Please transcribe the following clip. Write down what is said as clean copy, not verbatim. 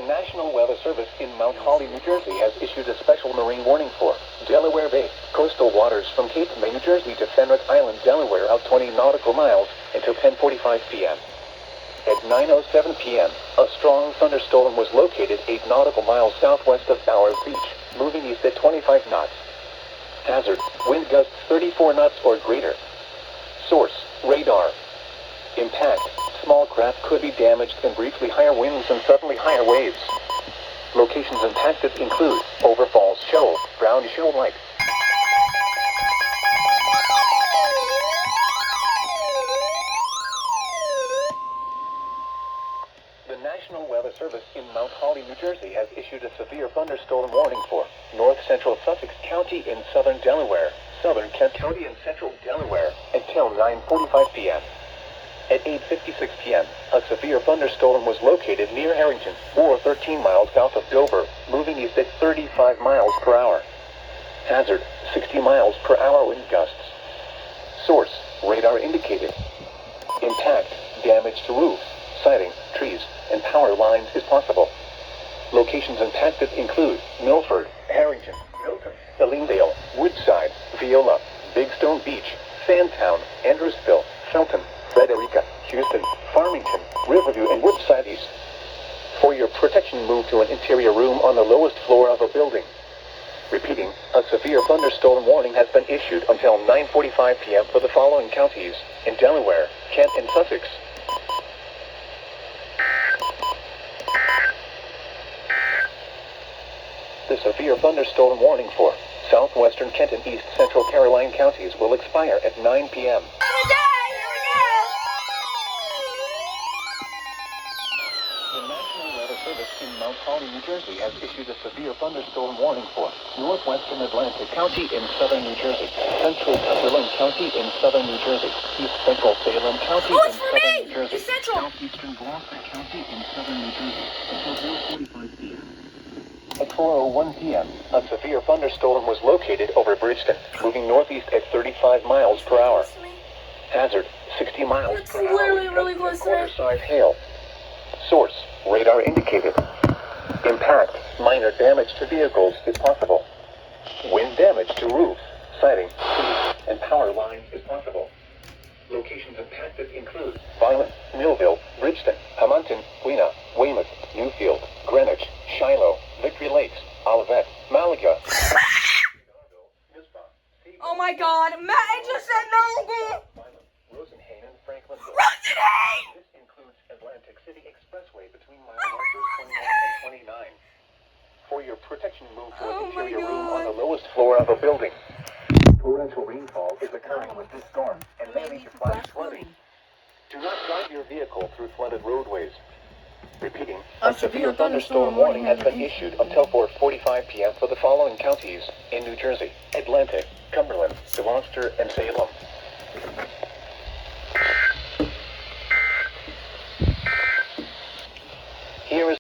The National Weather Service in Mount Holly, New Jersey has issued a special marine warning for Delaware Bay, coastal waters from Cape May, New Jersey to Fenwick Island, Delaware, out 20 nautical miles until 10:45 p.m. At 9:07 p.m., a strong thunderstorm was located 8 nautical miles southwest of Bowers Beach, moving east at 25 knots. Hazard, wind gusts 34 knots or greater. Source, radar. Impact, small craft could be damaged and briefly higher winds and suddenly higher waves. Locations impacted include Overfalls Shoal, Brown Shoal Lake. The National Weather Service in Mount Holly, New Jersey has issued a severe thunderstorm warning for north central Sussex County in southern Delaware, southern Kent County and central Delaware until 9:45 p.m. At 8:56 p.m., a severe thunderstorm was located near Harrington, or 13 miles south of Dover, moving east at 35 miles per hour. Hazard, 60 miles per hour wind gusts. Source, radar indicated. Impact, damage to roof, siding, trees, and power lines is possible. Locations impacted include Milford, Harrington, Milton, Ellendale, Woodside, Viola, Big Stone Beach, Sandtown, Andrewsville, Felton, Frederica, Houston, Farmington, Riverview, and Woodside East. For your protection, move to an interior room on the lowest floor of a building. Repeating, a severe thunderstorm warning has been issued until 9:45 p.m. for the following counties in Delaware, Kent, and Sussex. The severe thunderstorm warning for southwestern Kent and east central Caroline counties will expire at 9 p.m. The National Weather Service in Mount Holly, New Jersey has issued a severe thunderstorm warning for northwestern Atlantic County in southern New Jersey, central Cumberland County in southern New Jersey, east central Salem County in southern New Jersey, southeastern Gloucester County in southern New Jersey until 4:45 p.m. At 4:01 p.m., a severe thunderstorm was located over Bridgeton, moving northeast at 35 miles per hour. Hazard, 60 miles per hour. Really close to me. Quarter-size hail. Source, radar indicated. Impact, minor damage to vehicles is possible. Wind damage to roofs, siding, trees, and power lines is possible. Locations impacted include Violent, Millville, Bridgeton, Hamilton, Quina, Weymouth, Newfield, Greenwich, Shiloh, Victory Lakes, Olivet, Malaga. Oh my god, Matt, I just said no! Rosenhain, Franklin. Rosenhain! This includes Atlantic City Expressway between mile markers 21 and 29. For your protection, move to an interior room on the lowest floor of a building. Torrential rainfall is occurring with this storm and may lead to flash flooding. Do not drive your vehicle through flooded roadways. Repeating, a severe thunderstorm warning has been issued until 4:45 p.m. for the following counties in New Jersey: Atlantic, Cumberland, Gloucester, and Salem.